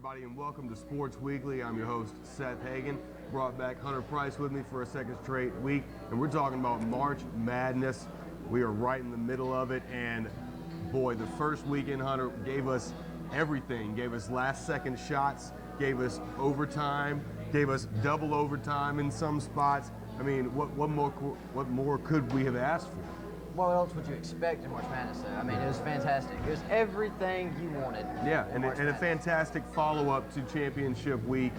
everybody, and welcome to Sports Weekly. I'm your host, Seth Hagen. Brought back Hunter Price with me for a second straight week, and we're talking about March Madness. We are right in the middle of it, and boy, the first weekend, Hunter, gave us everything. Gave us last-second shots, gave us overtime, gave us double overtime in some spots. I mean, what more could we have asked for? What else would you expect in March Madness, though? I mean, it was fantastic. It was everything you wanted. Yeah, and a fantastic follow-up to championship week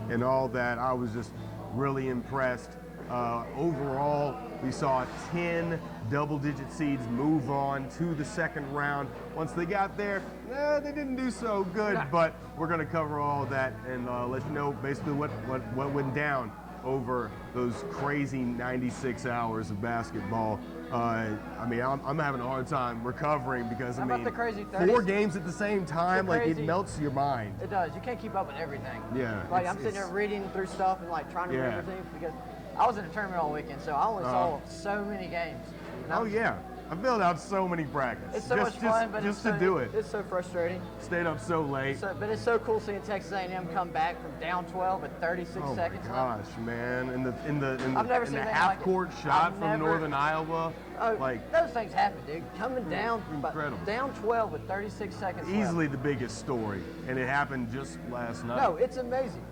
and all that. I was just really impressed. Overall, we saw 10 double-digit seeds move on to the second round. Once they got there, they didn't do so good, but we're going to cover all that and let you know basically what went down over those crazy 96 hours of basketball. I mean, I'm having a hard time recovering because, I mean, the crazy 30s? 4 games at the same time, like, it melts your mind. It does. You can't keep up with everything. Yeah. Like, I'm sitting there reading through stuff and, like, trying to remember things because I was in a tournament all weekend, so I only saw so many games. Oh, yeah. I filled out so many brackets. It's so much fun, but just to do it. It's so frustrating. Stayed up so late. But it's so cool seeing Texas A&M come back from down 12 with 36 seconds left. Oh my gosh, man! In I've never the seen half-court shot from Northern Iowa, like those things happen, dude. Coming down, incredible. Down 12 with 36 seconds left. Easily the biggest story, and it happened just last night. No, it's amazing.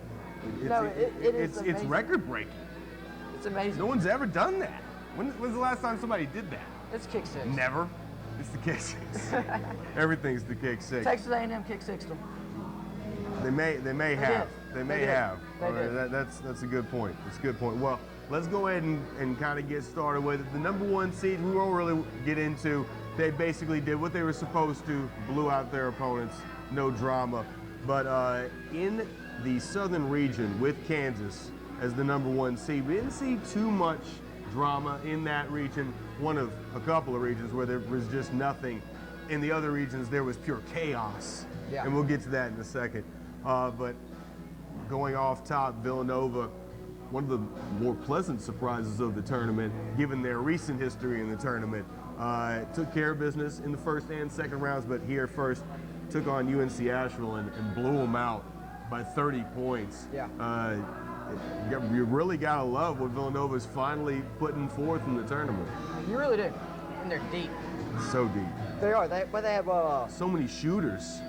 It's amazing. It's record-breaking. It's amazing. No one's ever done that. When's the last time somebody did that? It's kick six. Never. It's the kick six. Everything's the kick six. Texas A&M kick six them. They may have. They may have. Did. That's a good point. That's a good point. Well, let's go ahead and kind of get started with it. The number 1 seed, we won't really get into. They basically did what they were supposed to, blew out their opponents, no drama. But in the southern region with Kansas as the number 1 seed, we didn't see too much drama in that region. One of a couple of regions where there was just nothing. In the other regions, there was pure chaos. Yeah. And we'll get to that in a second. But going off top, Villanova, one of the more pleasant surprises of the tournament, given their recent history in the tournament, took care of business in the first and second rounds, but here first took on UNC Asheville and blew them out by 30 points. Yeah. You really gotta love what Villanova's finally putting forth in the tournament. You really do, and they're deep. So deep. They are. They have so many shooters.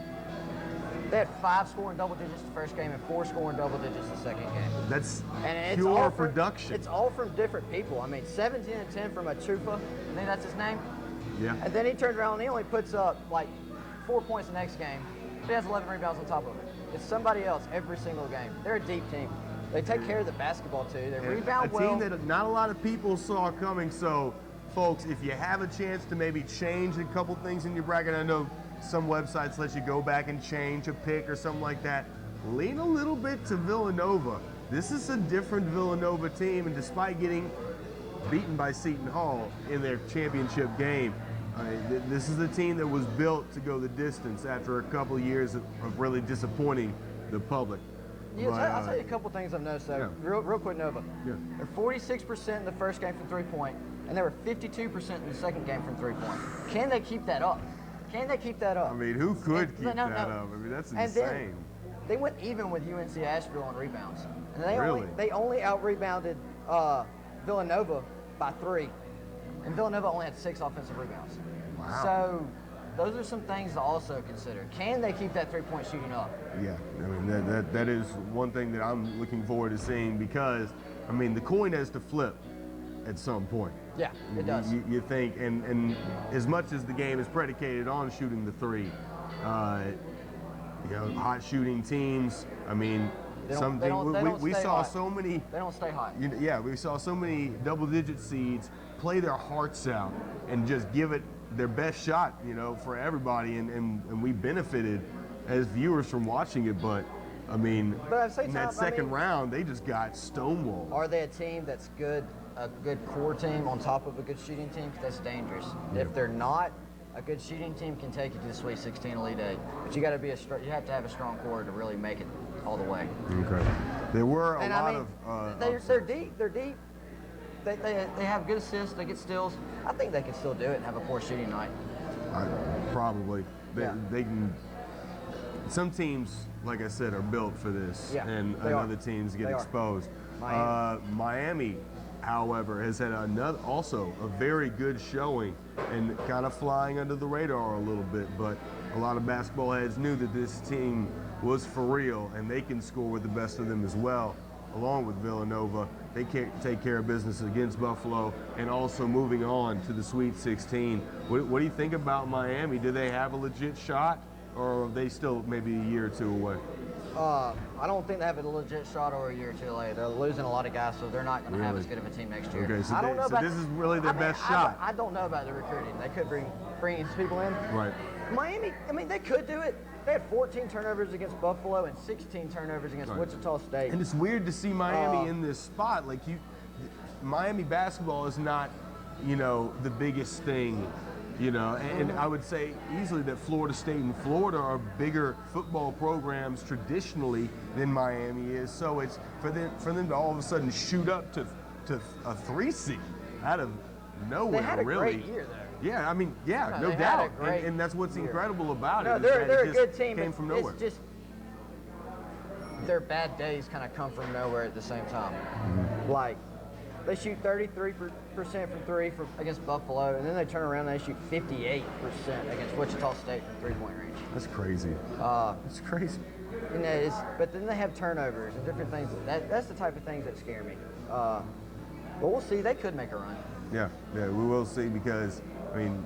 They had 5 scoring double digits the first game and 4 scoring double digits the second game. That's and pure production. It's all from different people. I mean, 17 and 10 from Achufa. I think that's his name. Yeah. And then he turned around and he only puts up like 4 points the next game. He has 11 rebounds on top of it. It's somebody else every single game. They're a deep team. They take care of the basketball, too. They rebound well. A team that not a lot of people saw coming. So, folks, if you have a chance to maybe change a couple things in your bracket, I know some websites let you go back and change a pick or something like that. Lean a little bit to Villanova. This is a different Villanova team, and despite getting beaten by Seton Hall in their championship game, this is a team that was built to go the distance after a couple of years of really disappointing the public. Yeah, I'll tell you a couple things I've noticed, though. Yeah. Real quick, Nova. Yeah. They're 46% in the first game from three-point, and they were 52% in the second game from three-point. Can they keep that up? Can they keep that up? I mean, who could keep that up? I mean, that's insane. Then they went even with UNC Asheville on rebounds. And they Really? only out-rebounded Villanova by 3. And Villanova only had 6 offensive rebounds. Wow. So those are some things to also consider. Can they keep that three-point shooting up? Yeah, I mean, that is one thing that I'm looking forward to seeing because, I mean, the coin has to flip at some point. Yeah, it does. You think, and as much as the game is predicated on shooting the 3, hot shooting teams, I mean, we saw so many. They don't stay hot. We saw so many double-digit seeds play their hearts out and just give it their best shot, for everybody, and we benefited as viewers from watching it. But I mean, in that second round, they just got stonewalled. Are they a team that's good, a good core team on top of a good shooting team? That's dangerous. Yeah. If they're not, a good shooting team can take you to the Sweet 16 Elite 8. But you have to have a strong core to really make it all the way. Okay. There were a lot of. They're deep. They're deep. They have good assists. They get steals. I think they can still do it and have a poor shooting night. Probably. They can. some teams, like I said, are built for this, Yeah, and they are. other teams get They are. exposed. Miami, however, has had also a very good showing and kind of flying under the radar a little bit, but a lot of basketball heads knew that this team was for real and they can score with the best of them as well. Along with Villanova, they can take care of business against Buffalo and also moving on to the Sweet 16. What do you think about Miami? Do they have a legit shot, or are they still maybe a year or two away? I don't think they have a legit shot or a year or two later. They're losing a lot of guys, so they're not going to have as good of a team next year. Okay, so, I don't know so about this is really their best shot. I don't know about the recruiting. They could bring people in. Right. Miami, I mean, they could do it. They had 14 turnovers against Buffalo and 16 turnovers against Wichita State. And it's weird to see Miami in this spot. Like Miami basketball is not, the biggest thing, and I would say easily that Florida State and Florida are bigger football programs traditionally than Miami is. So it's for them to all of a sudden shoot up to a 3 seed out of nowhere. They had a really. great year there. Yeah, I mean, no they doubt, had a great and that's what's year. incredible about No, it. they're it a good team. Came from nowhere. It's just their bad days kind of come from nowhere at the same time. Like they shoot 33% from three against Buffalo, and then they turn around and they shoot 58% against Wichita State from three-point range. That's crazy. That's crazy. But then they have turnovers and different things. That's the type of things that scare me. But we'll see. They could make a run. Yeah, we will see because, I mean,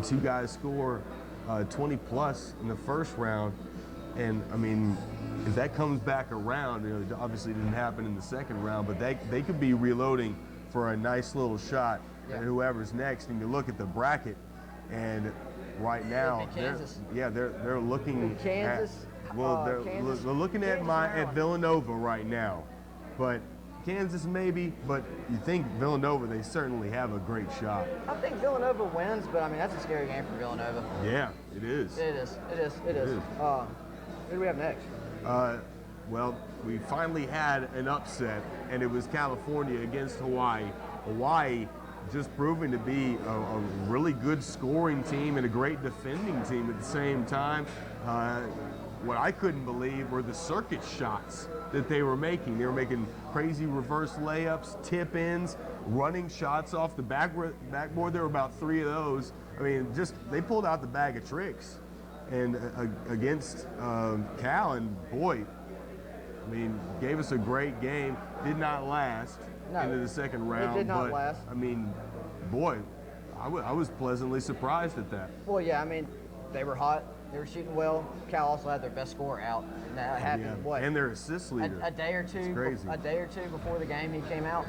two guys score 20 plus in the first round, and I mean, if that comes back around, it obviously didn't happen in the second round, but they could be reloading for a nice little shot at whoever's next. And you look at the bracket, and right now, they're looking Kansas. They're looking at Villanova right now, but Kansas maybe, but you think Villanova, they certainly have a great shot. I think Villanova wins, but I mean, that's a scary game for Villanova. Yeah, it is. It is. Who do we have next? Well, we finally had an upset, and it was California against Hawaii. Hawaii just proving to be a really good scoring team and a great defending team at the same time. What I couldn't believe were the circuit shots that they were making. They were making crazy reverse layups, tip-ins, running shots off the backboard. There were about 3 of those. I mean, they pulled out the bag of tricks. And against Cal, and boy, I mean, gave us a great game. Did not last into the second round. It did not last. I mean, boy, I was pleasantly surprised at that. Well, yeah, I mean, they were hot. They were shooting well. Cal also had their best scorer out. And that happened, And their assist leader. A day or two. It's crazy. A day or two before the game he came out.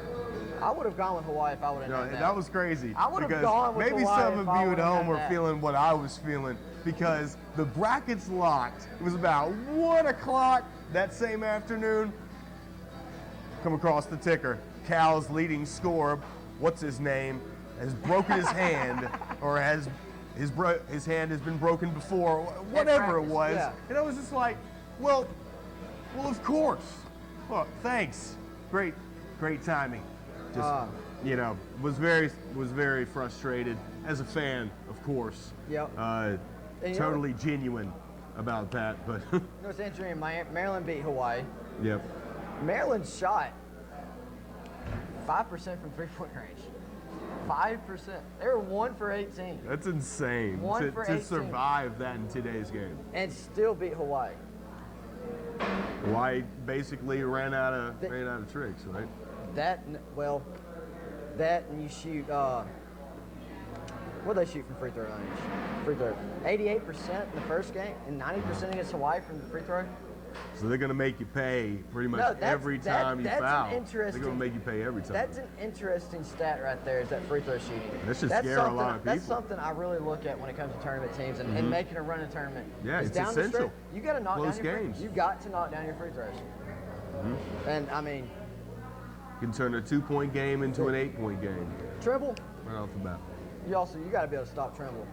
I would have gone with Hawaii if I would have known that. That was crazy. I would have gone with maybe Hawaii some if of I you at would have home known were that. feeling what I was feeling because the brackets locked. It was about 1 o'clock that same afternoon. Come across the ticker. Cal's leading scorer, what's his name, has broken his hand or his hand has been broken before, whatever it was. Yeah. And I was just like, well, of course. Well, thanks. Great timing. Just, was very frustrated as a fan, of course. Yep. Totally genuine about that, but. It's interesting. Maryland beat Hawaii. Yep. Maryland shot 5% from three-point range. 5%. They were 1 for 18. That's insane. One for 18. To survive that in today's game. And still beat Hawaii. Hawaii basically ran out of tricks, right? That and you shoot. What did they shoot from free throw range? 88% in the first game and 90% against Hawaii from the free throw. So they're going to make you pay pretty much every time you foul. They're going to make you pay every time. That's an interesting stat right there, is that free throw shooting. That should scare a lot of people. That's something I really look at when it comes to tournament teams and making a run in a tournament. Yeah, it's down essential. The stretch, you got to knock Close down your games. You got to knock down your free throws. And I mean, you can turn a 2-point game into an 8-point game. Trimble. Right off the bat. You got to be able to stop Trimble.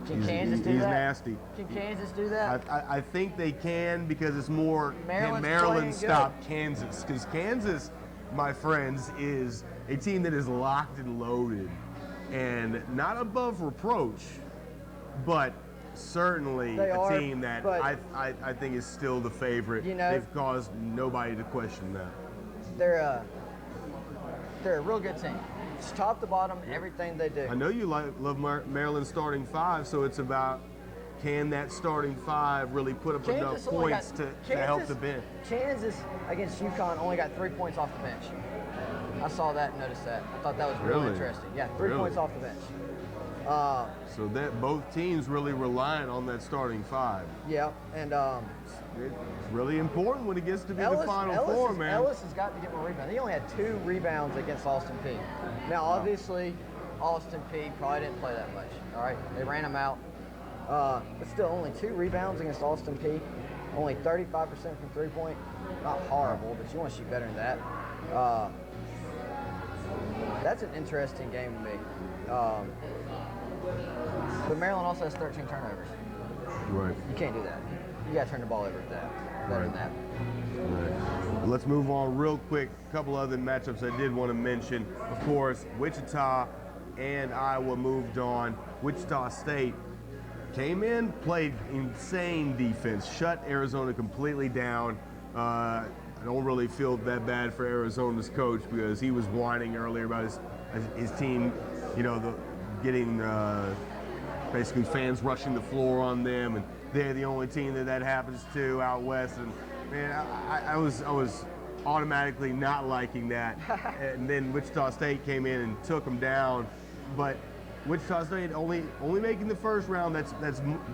Can Kansas do that? He's nasty. Can Kansas do that? I think they can because it's more can Maryland stop Kansas? Because Kansas, my friends, is a team that is locked and loaded and not above reproach, but certainly They a are, team that but- I think is still the favorite. You know- They've caused nobody to question that. They're a real good team. It's top to bottom, everything they do. I know you love Maryland's starting five, so it's about, can that starting five really put up enough only points got- to help the bench? Kansas against UConn only got 3 points off the bench. I saw that and noticed that. I thought that was really interesting. Yeah, 3 Really? points off the bench. So that both teams really relying on that starting five. Yeah, and It's really important when it gets to be the Final Four, man. Ellis has got to get more rebounds. He only had 2 rebounds against Austin Peay. Now, obviously, Austin Peay probably didn't play that much. All right, they ran him out. But still, only 2 rebounds against Austin Peay. Only 35% from three-point. Not horrible, but you want to shoot better than that. That's an interesting game to me. But Maryland also has 13 turnovers. Right. You can't do that. You got to turn the ball over better than that. Right. Let's move on real quick. A couple other matchups I did want to mention. Of course, Wichita and Iowa moved on. Wichita State came in, played insane defense, shut Arizona completely down. I don't really feel that bad for Arizona's coach because he was whining earlier about his team, getting basically fans rushing the floor on them, and they're the only team that happens to out west. And man, I was automatically not liking that. And then Wichita State came in and took them down, but Wichita State only making the first round. That's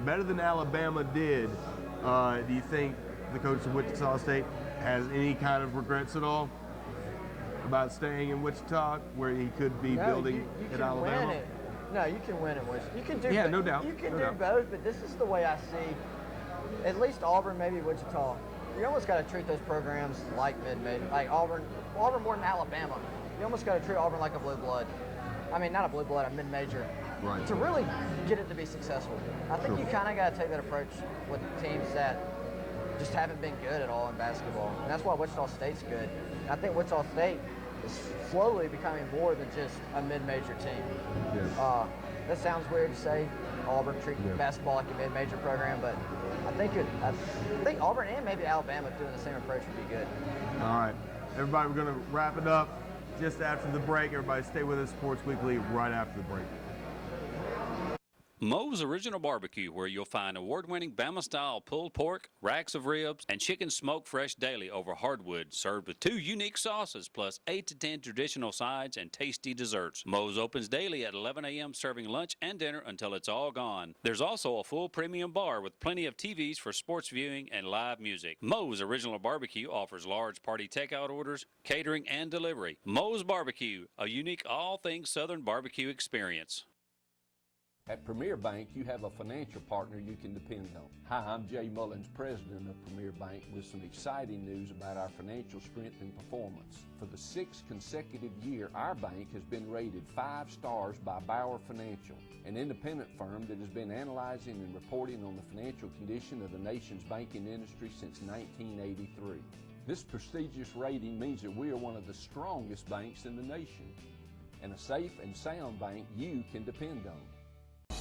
better than Alabama did. Do you think the coach of Wichita State has any kind of regrets at all about staying in Wichita, where he could be building at Alabama? Win it. No, you can win it. You can do. Yeah, no doubt. You can No do doubt. both, but this is the way I see. At least Auburn, maybe Wichita. You almost got to treat those programs like mid-major, like Auburn more than Alabama. You almost got to treat Auburn like a blue blood. I mean, not a blue blood, a mid-major. Right. To really get it to be successful. I think you kind of got to take that approach with teams that just haven't been good at all in basketball. And that's why Wichita State's good. I think Wichita State is slowly becoming more than just a mid-major team. Yeah. That sounds weird to say, Auburn treating basketball like a mid-major program, but I think Auburn and maybe Alabama doing the same approach would be good. All right, everybody, we're going to wrap it up just after the break. Everybody stay with us, Sports Weekly, right after the break. Moe's Original Barbecue, where you'll find award-winning Bama-style pulled pork, racks of ribs, and chicken smoked fresh daily over hardwood, served with 2 unique sauces, plus 8 to 10 traditional sides and tasty desserts. Moe's opens daily at 11 a.m., serving lunch and dinner until it's all gone. There's also a full premium bar with plenty of TVs for sports viewing and live music. Moe's Original Barbecue offers large party takeout orders, catering, and delivery. Moe's Barbecue, a unique all things Southern barbecue experience. At Premier Bank, you have a financial partner you can depend on. Hi, I'm Jay Mullins, president of Premier Bank, with some exciting news about our financial strength and performance. For the 6th consecutive year, our bank has been rated 5 stars by Bauer Financial, an independent firm that has been analyzing and reporting on the financial condition of the nation's banking industry since 1983. This prestigious rating means that we are one of the strongest banks in the nation, and a safe and sound bank you can depend on.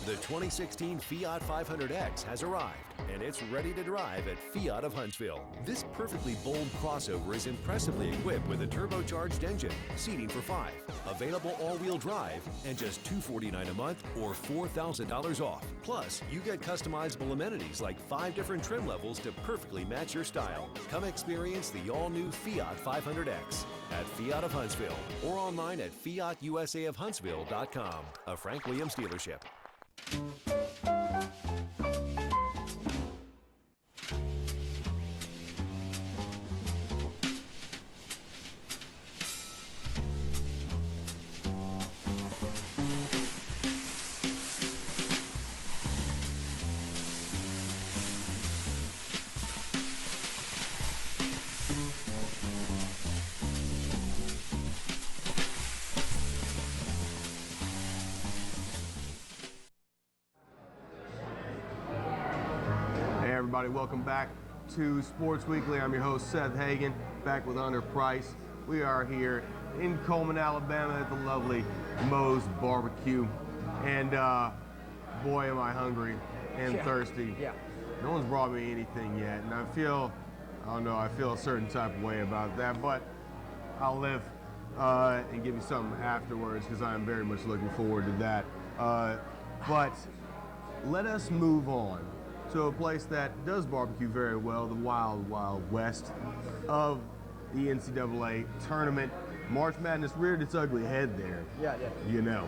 The 2016 Fiat 500X has arrived, and it's ready to drive at Fiat of Huntsville. This perfectly bold crossover is impressively equipped with a turbocharged engine, seating for 5, available all-wheel drive, and just $249 a month or $4,000 off. Plus, you get customizable amenities like 5 different trim levels to perfectly match your style. Come experience the all-new Fiat 500X at Fiat of Huntsville or online at fiatusaofhuntsville.com, a Frank Williams dealership. Everybody, welcome back to Sports Weekly. I'm your host, Seth Hagen, back with Hunter Price. We are here in Coleman, Alabama at the lovely Moe's Barbecue. And boy, am I hungry. and Yeah. thirsty. Yeah. No one's brought me anything yet, and I don't know, I feel a certain type of way about that, but I'll live and give you something afterwards because I'm very much looking forward to that. But let us move on to a place that does barbecue very well, the Wild Wild West of the NCAA tournament. March Madness reared its ugly head there. Yeah, yeah. You know,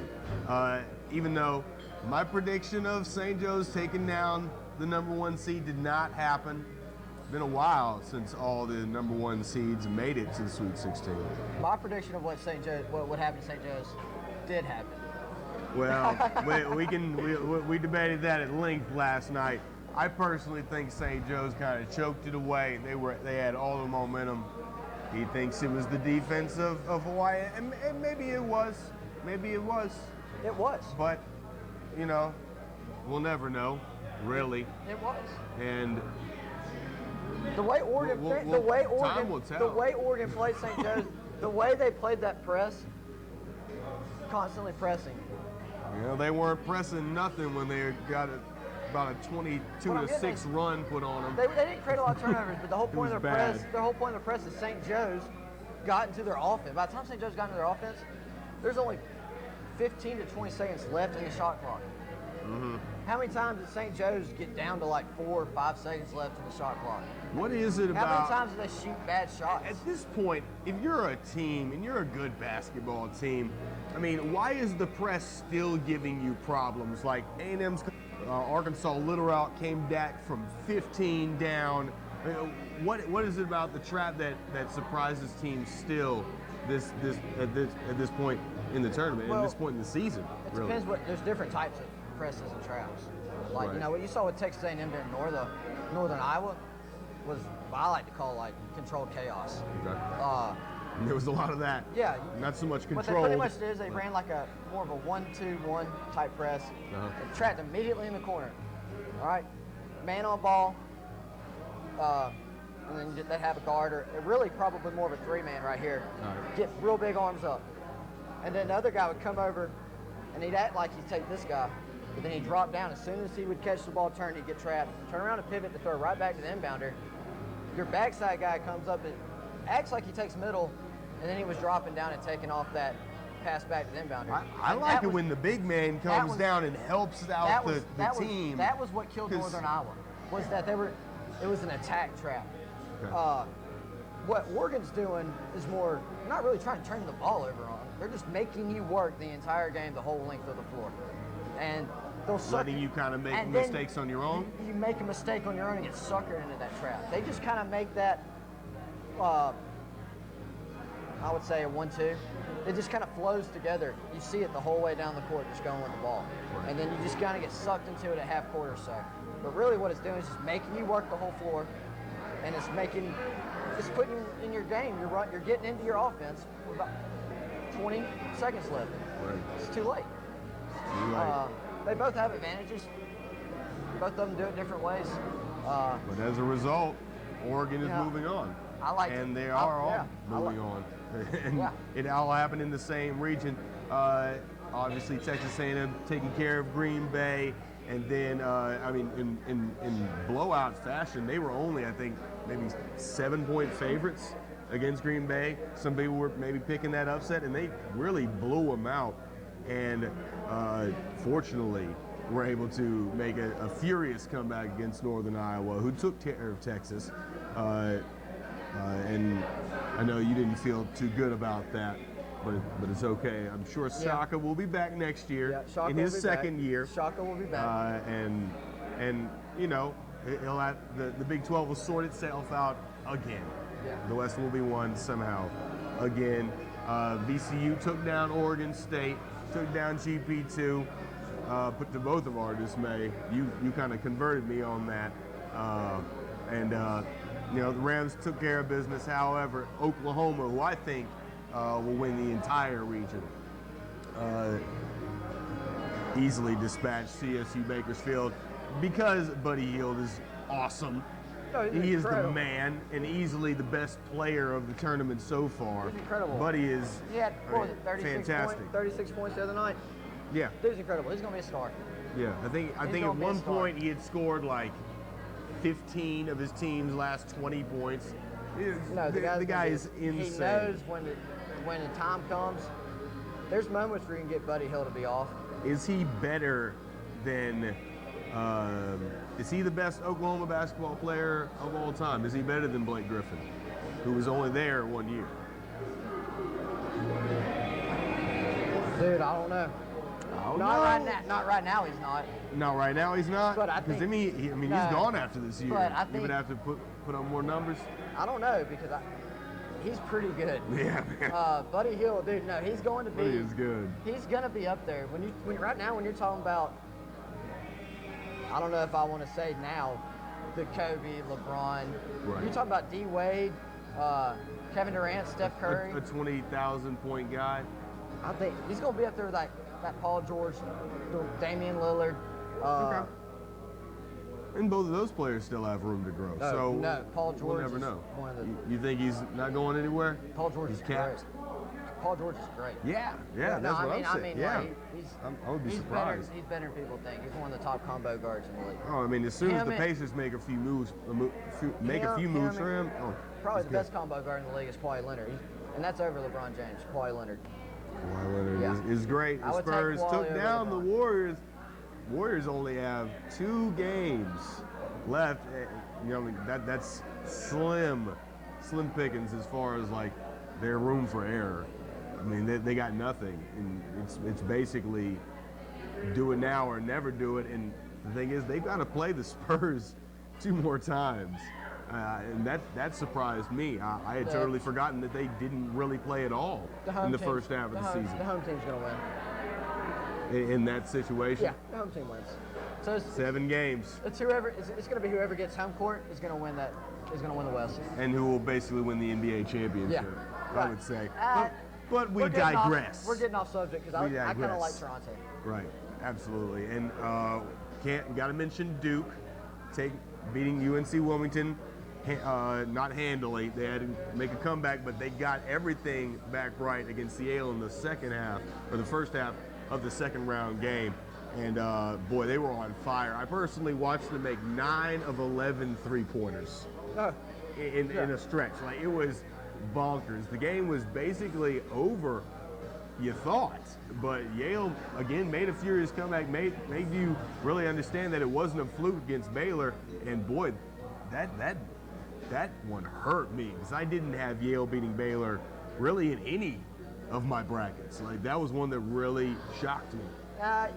even though my prediction of St. Joe's taking down the #1 seed did not happen. It's been a while since all the #1 seeds made it to the Sweet 16. My prediction of what would happen to St. Joe's did happen. Well, we debated that at length last night. I personally think St. Joe's kind of choked it away. They had all the momentum. He thinks it was the defense of Hawaii, and maybe it was. Maybe it was. It was. But, you know, we'll never know, really. It was. And The way Oregon, time will tell. the way Oregon played St. Joe's, the way they played that press, constantly pressing. you know, they weren't pressing nothing when they got about a 22-6 run put on them. They didn't create a lot of turnovers, but the whole point of was their press, bad. their whole point of their press is St. Joe's got into their offense. By the time St. Joe's got into their offense, there's only 15 to 20 seconds left in the shot clock. Mm-hmm. How many times did St. Joe's get down to like 4 or 5 seconds left in the shot clock? What is it How many about? times did they shoot bad shots? At this point, if you're a team and you're a good basketball team, I mean, why is the press still giving you problems? Like A&M's Arkansas Little Rock came back from 15 down. I mean, what is it about the trap that surprises teams still at this point in the tournament, Well, at this point in the season? It Really? depends there's different types of presses and traps. Like, Right. you know, what you saw with Texas A&M during Northern Iowa was what I like to call like controlled chaos. Okay. There was a lot of that. Yeah. Not so much What they control. pretty much did is they ran like more of a 1-2-1 type press. They trapped immediately in the corner. All right, man on ball, and then they have a guard or really probably more of a 3-man right here. Get real big arms up, and then the other guy would come over, and he'd act like he'd take this guy, but then he'd drop down. As soon as he would catch the ball, he'd get trapped, turn around and pivot to throw right back to the inbounder. Your backside guy comes up and acts like he takes middle, and then he was dropping down and taking off that pass back to the inbounder. I like it when the big man comes down and helps out the team. That was what killed Northern Iowa, was that it was an attack trap. Okay. What Oregon's doing is more, not really trying to turn the ball over on them. They're just making you work the entire game, the whole length of the floor. And they'll Letting you kind of make mistakes on your own? You make a mistake on your own and get suckered into that trap. They just kind of make that, I would say a 1-2. It just kind of flows together. You see it the whole way down the court, just going with the ball. And then you just kind of get sucked into it at half court or so. But really what it's doing is just making you work the whole floor, and it's putting you in your game. You're getting into your offense with about 20 seconds left. Right. It's too late. They both have advantages. Both of them do it different ways. But as a result, Oregon is Yeah. moving on. I like and it. they are all Yeah. moving on. And Yeah. it all happened in the same region. Obviously, Texas A&M taking care of Green Bay. And then, I mean, in blowout fashion, they were only, I think, maybe 7-point favorites against Green Bay. Some people were maybe picking that upset, and they really blew them out. And fortunately, were able to make a furious comeback against Northern Iowa, who took care of Texas. And I know you didn't feel too good about that, but it's okay. I'm sure Shaka will be back next year in his second year. Shaka will be back. And you know, he'll have, the Big 12 will sort itself out again. Yeah. The West will be won somehow again. VCU took down Oregon State, took down GP2. But to both of our dismay, you kind of converted me on that. You know, the Rams took care of business. However, Oklahoma, who I think will win the entire region, easily dispatched CSU Bakersfield because Buddy Hield is awesome. No, he's he is the incredible. man and easily the best player of the tournament so far. He's incredible. Buddy is He had, what was it, 36 fantastic. 36 points the other night. Yeah. Dude's incredible. He's going to be a star. Yeah, I think at gonna be a one star. point he had scored like 15 of his team's last 20 points. No, the guy is insane. He knows when the time comes. There's moments where you can get Buddy Hill to be off. Is he better than? Is he the best Oklahoma basketball player of all time? Is he better than Blake Griffin, who was only there 1 year? Dude, I don't know. Not right now. He's not. No, right now he's not. But I because think- he's gone after this year. But I He would think- have to put on more numbers. I don't know because he's pretty good. Yeah, man. Buddy Hill, dude, no, he's going to be. He is good. He's going to be up there. Right now, when you're talking about, I don't know if I want to say now, the Kobe, LeBron. Right. You're talking about D Wade, Kevin Durant, Steph Curry. A 20,000 point guy. I think he's going to be up there with that Paul George, Damian Lillard. Okay. And both of those players still have room to grow. So no, Paul George we'll never is know. one of the. You think he's not going anywhere? Paul George He's is capped. great. Paul George is great. Yeah, No, that's what I I'm saying. mean, Yeah, like, I would be he's surprised. Better, he's better than people think. He's one of the top combo guards in the league. Oh, I mean, as soon as Him the and- Pacers make a few moves, for him, Probably he's the good. best combo guard in the league is Kawhi Leonard, and that's over LeBron James. Kawhi Leonard. Kawhi Leonard Yeah. is great. I The would take Spurs Kawhi took over down the LeBron. Warriors. Warriors only have 2 games left. You know, that's slim pickings as far as like their room for error. I mean, they got nothing, and it's basically do it now or never do it. And the thing is, they've got to play the Spurs 2 more times, and that surprised me. I had totally forgotten that they didn't really play at all in the first half of the season. The home team's gonna win. In that situation, Yeah, the home team wins. So 7 games, it's whoever. It's gonna be whoever gets home court is gonna win that. Is gonna win the West. and who will basically win the NBA championship, Yeah, I right. would say. But But we we're getting digress. We're getting off subject because We I kind of digress. like Toronto. Right, absolutely. And got to mention Duke beating UNC Wilmington, not handily. They had to make a comeback, but they got everything back right against Yale in the second half, or the first half of the second round game. And boy, they were on fire. I personally watched them make 9 of 11 3-pointers in a stretch. Like, it was bonkers. The game was basically over, you thought, but Yale again made a furious comeback, made you really understand that it wasn't a fluke against Baylor. And boy, that one hurt me because I didn't have Yale beating Baylor really in any of my brackets. Like, that was one that really shocked me. I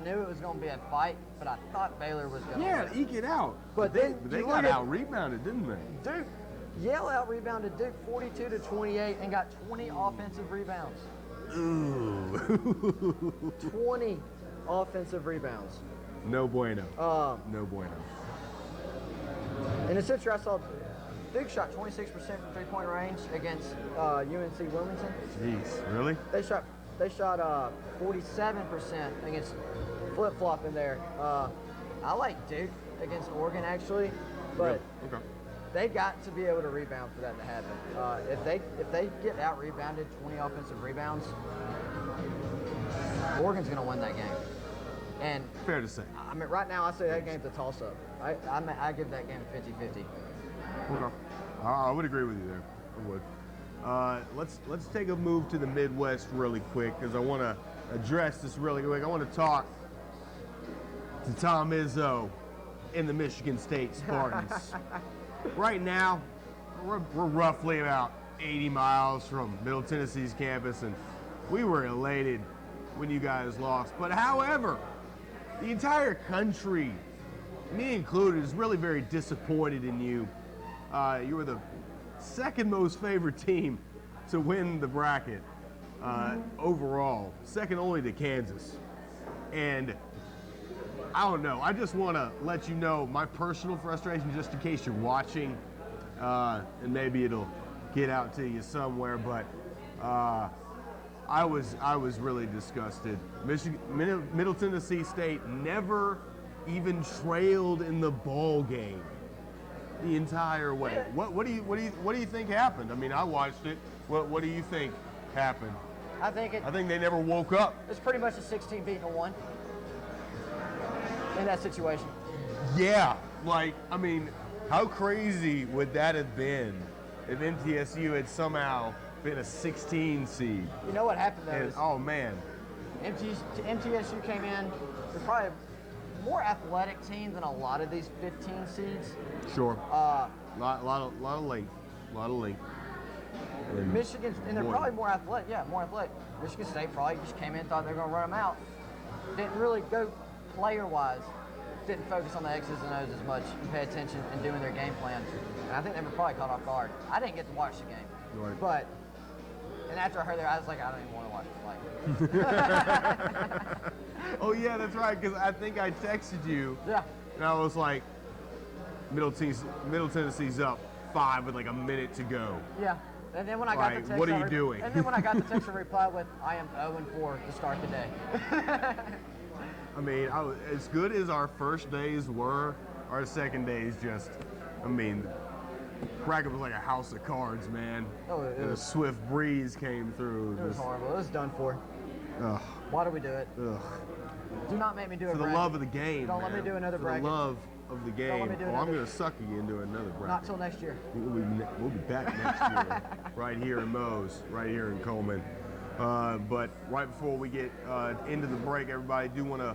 knew it was going to be a fight, but I thought Baylor was going to Yeah, win. eke it out. But then they you got look at- out rebounded, didn't they? Duke, Yale out-rebounded Duke 42-28 and got 20 offensive rebounds. Ooh. 20 offensive rebounds. No bueno. No bueno. In the situation I saw, Duke shot 26% from three-point range against UNC Wilmington. Jeez, really? They shot 47% against flip-flop in there. I like Duke against Oregon actually, but Okay. they got to be able to rebound for that to happen. If they get out rebounded 20 offensive rebounds, Oregon's going to win that game. And Fair to say. I mean, right now I say that game's a toss-up. I give that game 50-50. Okay. I would agree with you there. I would. Let's take a move to the Midwest really quick because I want to address this really quick. I want to talk to Tom Izzo in the Michigan State Spartans. Right now, we're roughly about 80 miles from Middle Tennessee's campus, and we were elated when you guys lost. But however, the entire country, me included, is really very disappointed in you. You were the second most favored team to win the bracket overall, second only to Kansas. And I don't know, I just want to let you know my personal frustration just in case you're watching, and maybe it'll get out to you somewhere, but I was really disgusted. Middle Tennessee State never even trailed in the ball game the entire way. What do you think happened? I mean, I watched it. What do you think happened? I think I think they never woke up. it's pretty much a 16 beating a 1. in that situation. Yeah, like, I mean, how crazy would that have been if MTSU had somehow been a 16 seed? You know what happened though? And, Is oh man, MTSU came in. They're probably a more athletic team than a lot of these 15 seeds. sure. Lot of length. And Michigan, and they're boy, probably more athletic. Yeah, more athletic. Michigan State probably just came in, thought they were going to run them out. Didn't really go player-wise. Didn't focus on the X's and O's as much and pay attention in doing their game plan. And I think they were probably caught off guard. I didn't get to watch the game, Right. but and after I heard that, I was like, I don't even want to watch it. Like, Oh yeah, that's right. Because I think I texted you, yeah, and I was like, Middle Tennessee's up 5 with like a minute to go. yeah. And then when I got the Like, text, what are you doing? And then when I got the text, I replied with, I am 0-4 to start the day. I mean, as good as our first days were, our second days just, I mean, Cracker was like a house of cards, man. Oh, it And a was- swift breeze came through. It was Just, horrible. It was done for. ugh, Why do we do it? ugh. Do not make me do it. For the love of the game, Don't let me man. do another For bracket. the love of the game. let me do I'm another- going to suck you into another bracket. Not till next year. We'll be back next year, right here in Mose, right here in Coleman. But right before we get into the break, everybody, do want to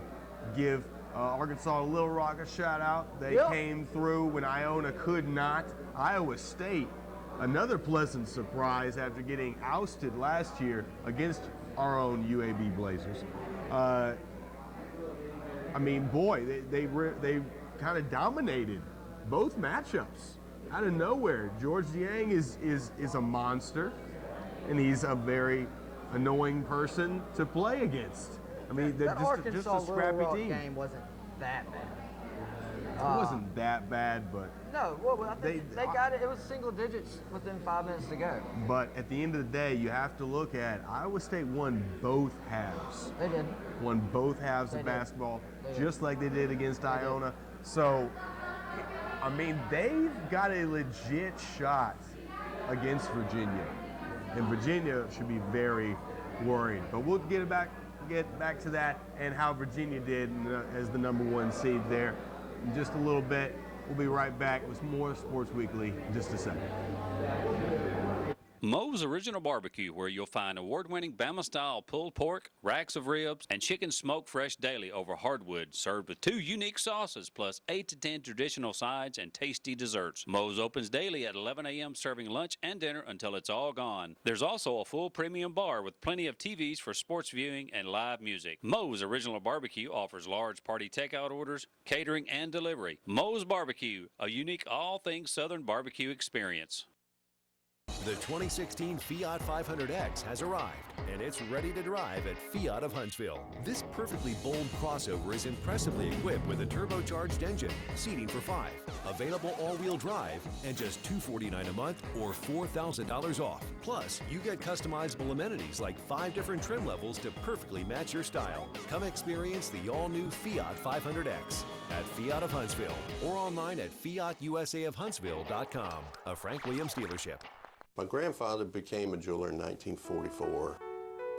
give Arkansas Little Rock a shout out. They Yep. came through when Iona could not. Iowa State, another pleasant surprise after getting ousted last year against our own UAB Blazers. I mean, boy, they kind of dominated both matchups out of nowhere. George Yang is a monster, and he's a very annoying person to play against. I mean, they're That just Arkansas a Little scrappy Rock team. game wasn't that bad. It wasn't that bad, but No, well, I think They- they got it. It was single digits within 5 minutes to go. at the end of the day, you have to look at Iowa State won both halves. They did. Won both halves They of did. basketball, They did. just like they did against Iona. So, I mean, they've got a legit shot against Virginia, and Virginia should be very worried. But we'll get back to that and how Virginia did as the #1 seed there in just a little bit. We'll be right back with more Sports Weekly in just a second. Moe's Original Barbecue, where you'll find award-winning Bama-style pulled pork, racks of ribs, and chicken smoked fresh daily over hardwood, served with 2 unique sauces, plus 8 to 10 traditional sides and tasty desserts. Moe's opens daily at 11 a.m., serving lunch and dinner until it's all gone. There's also a full premium bar with plenty of TVs for sports viewing and live music. Moe's Original Barbecue offers large party takeout orders, catering, and delivery. Moe's Barbecue, a unique all things Southern barbecue experience. The 2016 Fiat 500X has arrived, and it's ready to drive at Fiat of Huntsville. This perfectly bold crossover is impressively equipped with a turbocharged engine, seating for 5, available all-wheel drive, and just $249 a month or $4,000 off. Plus, you get customizable amenities like 5 different trim levels to perfectly match your style. Come experience the all-new Fiat 500X at Fiat of Huntsville or online at fiatusaofhuntsville.com, a Frank Williams dealership. My grandfather became a jeweler in 1944.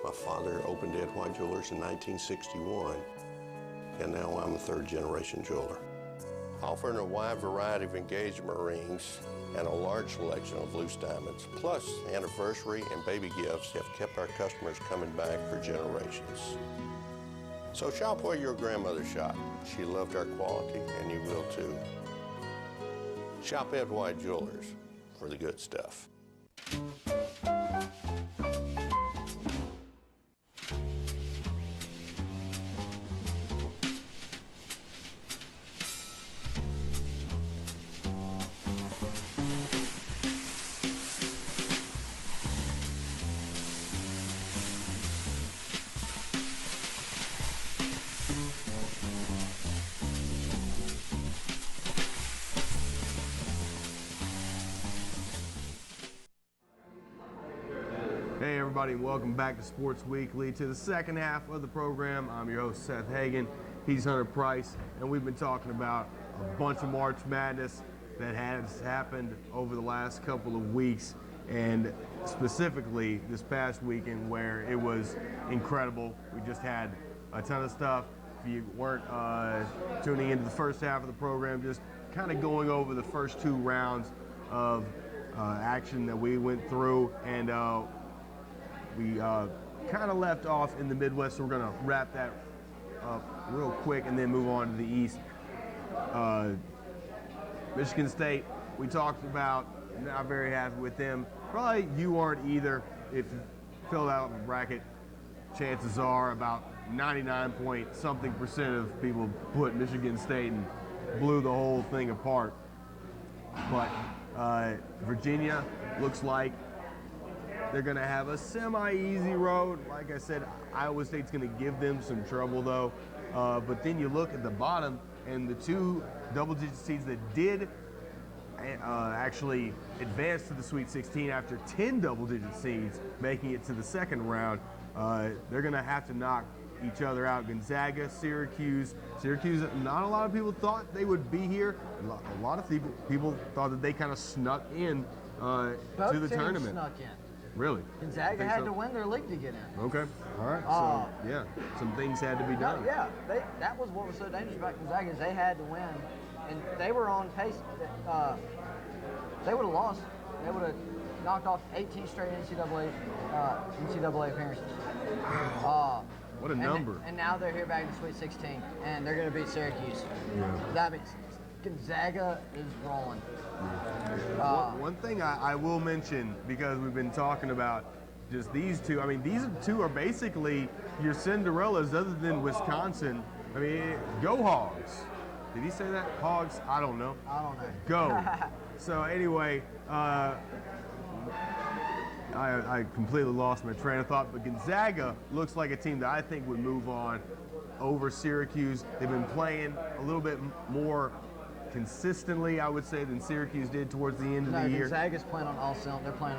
My father opened Ed White Jewelers in 1961, and now I'm a third-generation jeweler. Offering a wide variety of engagement rings and a large selection of loose diamonds, plus anniversary and baby gifts have kept our customers coming back for generations. So shop where your grandmother shopped. She loved our quality, and you will too. Shop Ed White Jewelers for the good stuff. Hey everybody, and welcome back to Sports Weekly. To the second half of the program, I'm your host Seth Hagen. He's Hunter Price, and we've been talking about a bunch of March Madness that has happened over the last couple of weeks, and specifically this past weekend where it was incredible. We just had a ton of stuff if you weren't tuning into the first half of the program, just kind of going over the first 2 rounds of action that we went through, and we kind of left off in the Midwest, so we're going to wrap that up real quick and then move on to the East. Michigan State, we talked about, not very happy with them. Probably you aren't either. If you filled out a bracket, chances are about 99-point-something% of people put Michigan State and blew the whole thing apart. But Virginia looks like they're going to have a semi-easy road. Like I said, Iowa State's going to give them some trouble, though. But then you look at the bottom, and the 2 double-digit seeds that did actually advance to the Sweet 16 after 10 double-digit seeds making it to the second round, they're going to have to knock each other out. Gonzaga, Syracuse, not a lot of people thought they would be here. A lot of people thought that they kind of snuck in to the tournament. Snuck in. Really? Gonzaga had to win their league to get in. Okay, all right. So yeah, some things had to be done. Yeah, that was what was so dangerous about Gonzaga is they had to win, and they were on pace. They would have lost. They would have knocked off 18 straight NCAA appearances. What a number. And now they're here back in the Sweet 16, and they're going to beat Syracuse. Yeah. That means Gonzaga is rolling. One thing I will mention, because we've been talking about just these 2. I mean, these 2 are basically your Cinderellas other than Wisconsin. I mean, go Hogs. Did he say that? Hogs? I don't know. I don't know. Go. So anyway, I completely lost my train of thought, but Gonzaga looks like a team that I think would move on over Syracuse. They've been playing a little bit more consistently, I would say, than Syracuse did towards the end of the year. Gonzaga's playing on all cylinders. They're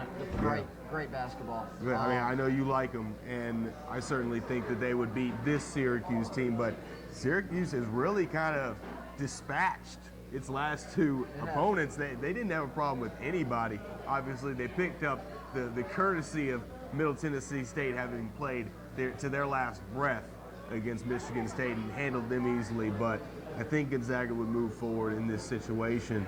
playing great basketball. Yeah, I mean, I know you like them, and I certainly think that they would beat this Syracuse team, but Syracuse has really kind of dispatched its last 2 opponents. They didn't have a problem with anybody. Obviously, they picked up the courtesy of Middle Tennessee State having played to their last breath against Michigan State and handled them easily, but I think Gonzaga would move forward in this situation.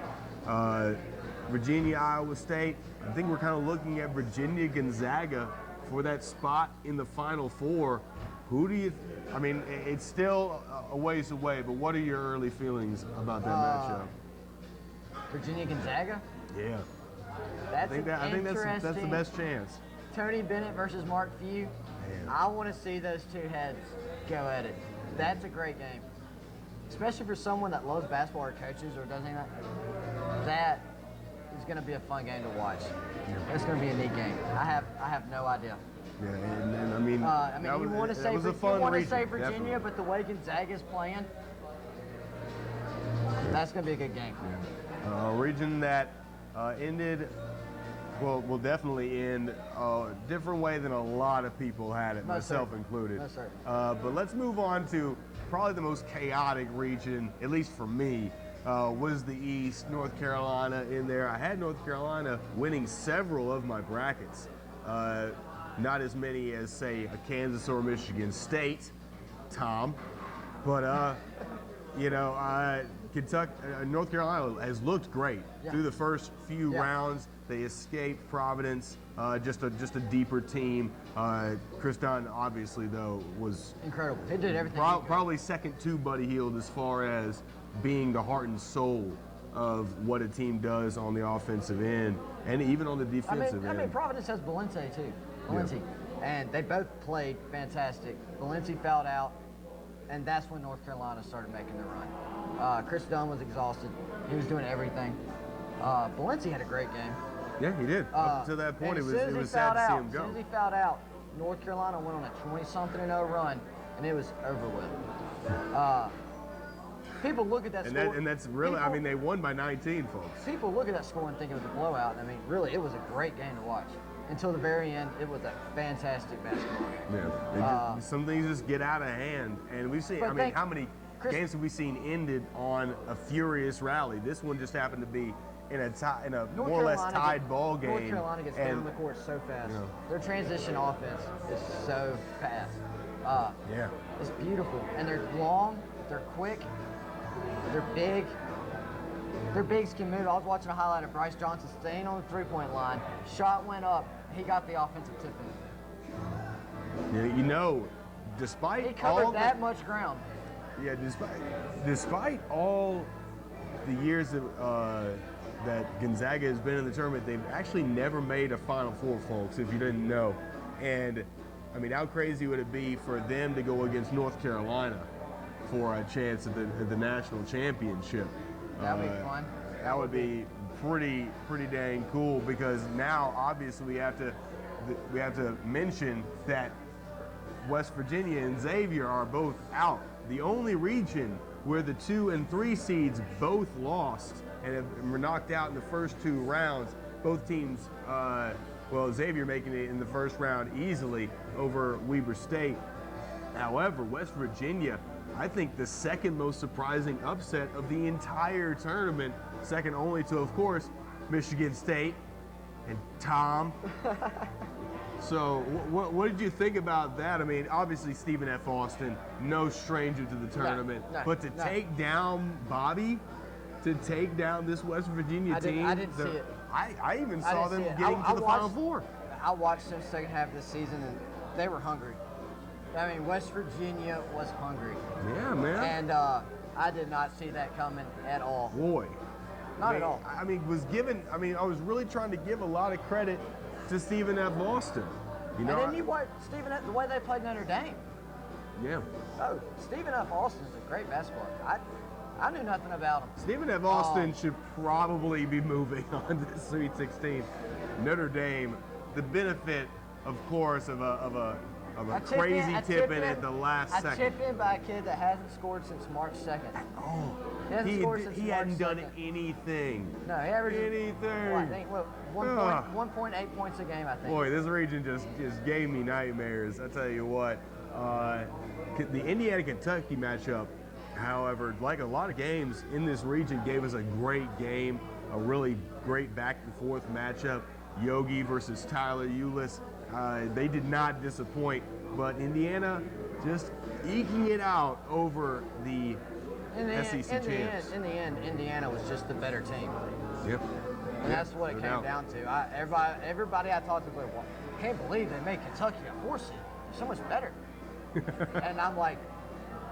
Virginia, Iowa State, I think we're kind of looking at Virginia, Gonzaga for that spot in the Final Four. Who do you, I mean, it's still a ways away, but what are your early feelings about that matchup? Virginia, Gonzaga? Yeah. I think that's the best chance. Tony Bennett versus Mark Few. Man. I want to see those 2 heads go at it. That's a great game. Especially for someone that loves basketball or coaches or does anything like that. That is going to be a fun game to watch. It's going to be a neat game. I have no idea. Yeah, and I mean, you want to say Virginia, definitely. But the way Gonzaga's playing, that's going to be a good game. Yeah. A region that ended, will definitely end a different way than a lot of people had it, myself included. Most certainly. But let's move on to probably the most chaotic region, at least for me, was the East. North Carolina in there. I had North Carolina winning several of my brackets. Not as many as, say, a Kansas or Michigan State, Tom. But, Kentucky, North Carolina has looked great through the first few rounds. They escaped Providence, just a deeper team. Chris Dunn, obviously, though, was incredible. He did everything. Probably second to Buddy Hield as far as being the heart and soul of what a team does on the offensive end and even on the defensive end. I mean, Providence has Valente, too. And they both played fantastic. Valente fouled out, and that's when North Carolina started making their run. Chris Dunn was exhausted. He was doing everything. Valente had a great game. Yeah, he did. Up to that point, it was sad to see him go. As soon as he fouled out, North Carolina went on a 20-something-0 run, and it was over with. People look at that score. And that's really, I mean, they won by 19, folks. People look at that score and think it was a blowout. I mean, really, it was a great game to watch. Until the very end, it was a fantastic basketball game. Yeah, some things just get out of hand. And we've seen, how many games have we seen ended on a furious rally? This one just happened to be in a more or less tied ball game. North Carolina gets down the court so fast. Their transition offense is so fast. Yeah. It's beautiful, and they're long, they're quick, they're big. Their bigs can move. I was watching a highlight of Bryce Johnson staying on the three-point line. Shot went up. He got the offensive tip in. Yeah, you know, despite He covered all that much ground. Yeah, despite all the years that Gonzaga has been in the tournament, they've actually never made a Final Four, folks, if you didn't know. And, I mean, how crazy would it be for them to go against North Carolina for a chance at the national championship? That would be fun. That would be pretty dang cool, because now, obviously, we have to mention that West Virginia and Xavier are both out. The only region where the 2 and 3 seeds both lost and were knocked out in the first 2 rounds. Both teams, well, Xavier making it in the first round easily over Weber State. However, West Virginia, I think the second most surprising upset of the entire tournament, second only to, of course, Michigan State and Tom. So what did you think about that? I mean, obviously Stephen F. Austin, no stranger to the tournament, but to take down Bobby, to take down this West Virginia team. I didn't see it. I even saw them getting to the Final Four. I watched them second half of the season, and they were hungry. I mean, West Virginia was hungry. Yeah, man. And I did not see that coming at all. Boy. Not at all. I was really trying to give a lot of credit to Stephen F. Austin. You know, and then you watch Stephen F. the way they played Notre Dame. Yeah. Oh, Stephen F. Austin is a great basketball player. I knew nothing about him. Stephen F. Austin should probably be moving on to Sweet 16. Notre Dame, the benefit, of course, of a crazy tip in at the last second. I tipped in by a kid that hasn't scored since March 2nd. Oh, He hadn't done anything. No, he averaged anything. Well, I think 1.8 points a game, I think. Boy, this region just gave me nightmares. I tell you what. The Indiana-Kentucky matchup, however, like a lot of games in this region, gave us a great game, a really great back-and-forth matchup. Yogi versus Tyler Ulis. They did not disappoint, but Indiana just eking it out over the SEC champs. In the end, Indiana was just the better team. Yep. And that's what it came down to. Everybody I talked to was like, well, I can't believe they made Kentucky a 4 seed. They're so much better. And I'm like,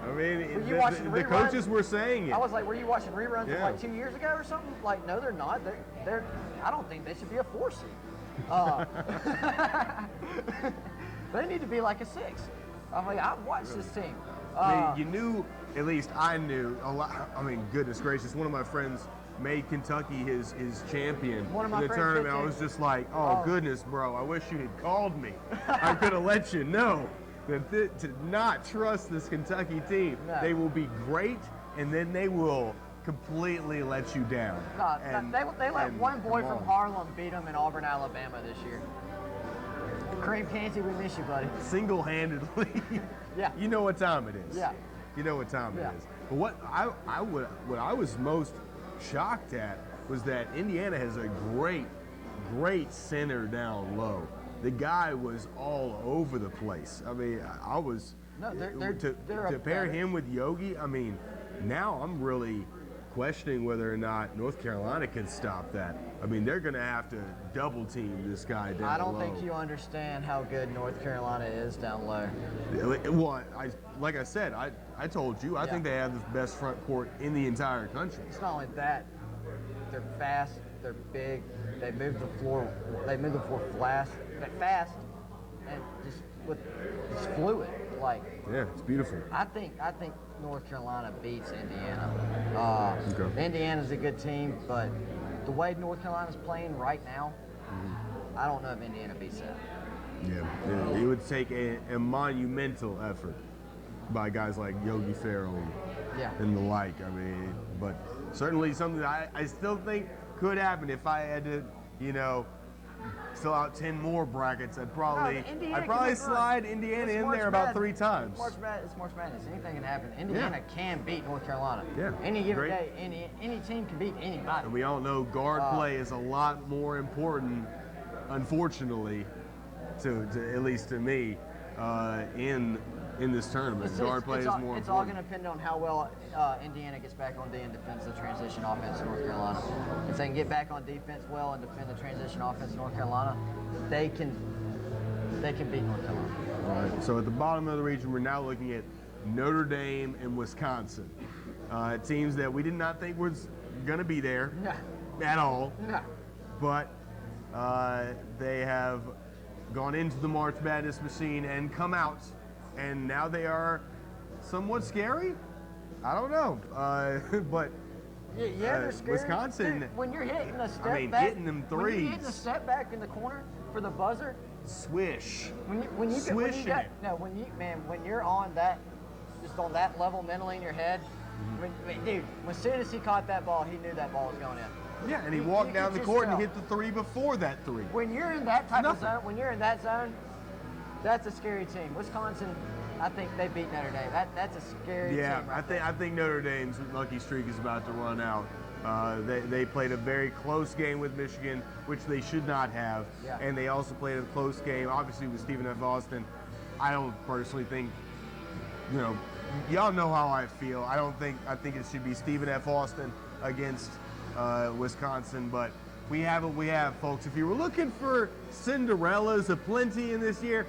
I mean, the coaches were saying it. I was like, were you watching reruns of like 2 years ago or something? Like, no, they're not. They're. I don't think they should be a 4 seed. They need to be like a 6. I'm like, I've watched this team. I mean, you knew, at least I knew a lot. I mean, goodness gracious, one of my friends made Kentucky his champion in the tournament. I was just like, oh goodness, bro, I wish you had called me. I could have let you know that to not trust this Kentucky team. No. They will be great, and then they will completely let you down. They let one boy from Harlem beat them in Auburn, Alabama this year. Cream Canty, we miss you, buddy. Single-handedly. Yeah. You know what time it is. Yeah. You know what time it is. But what I was most shocked at was that Indiana has a great center down low. The guy was all over the place. I mean, I was to pair him with Yogi. I mean, now I'm really questioning whether or not North Carolina can stop that. I mean, they're going to have to double team this guy down low. I don't think you understand how good North Carolina is down low. Well, like I said, I told you, I think they have the best front court in the entire country. It's not only that, they're fast, they're big, they move the floor fast, and just fluid. Like, yeah, it's beautiful. I think North Carolina beats Indiana. Indiana's a good team, but the way North Carolina's playing right now, I don't know if Indiana beats that. Yeah, it would take a monumental effort by guys like Yogi Ferrell and the like. I mean, but certainly something that I still think could happen if I had to, fill out 10 more brackets. I'd probably slide Indiana in there about 3 times. It's March Madness. Anything can happen. Indiana can beat North Carolina. Yeah. Any given day, any team can beat anybody. And we all know guard play is a lot more important, unfortunately, to at least to me, in in this tournament. Guard play is more It's all important. going to depend on how well Indiana gets back on D and defends the transition offense in North Carolina. If they can get back on defense well and defend the transition offense in North Carolina, they can beat North Carolina. All right, so at the bottom of the region, we're now looking at Notre Dame and Wisconsin. Teams that we did not think was going to be there at all. No. But they have gone into the March Madness machine and come out, and now they are somewhat scary. I don't know, but they're scary. Wisconsin. Dude, when you're hitting a step I mean, back, hitting them when you're threes. hitting a step back in the corner for the buzzer, Swish. when you're on that, just on that level mentally in your head, dude, as soon as he caught that ball, he knew that ball was going in. Yeah, and he You walked down could the just court and tell. hit the three before that three. When you're in that type of Nothing. zone, when you're in that zone, that's a scary team. Wisconsin, I think they beat Notre Dame. That's a scary Yeah, team right I think Notre Dame's lucky streak is about to run out. They played a very close game with Michigan, which they should not have, Yeah. and they also played a close game, obviously, with Stephen F. Austin. I don't personally think, y'all know how I feel. I think it should be Stephen F. Austin against Wisconsin, but we have what we have, folks. If you were looking for Cinderellas aplenty in this year,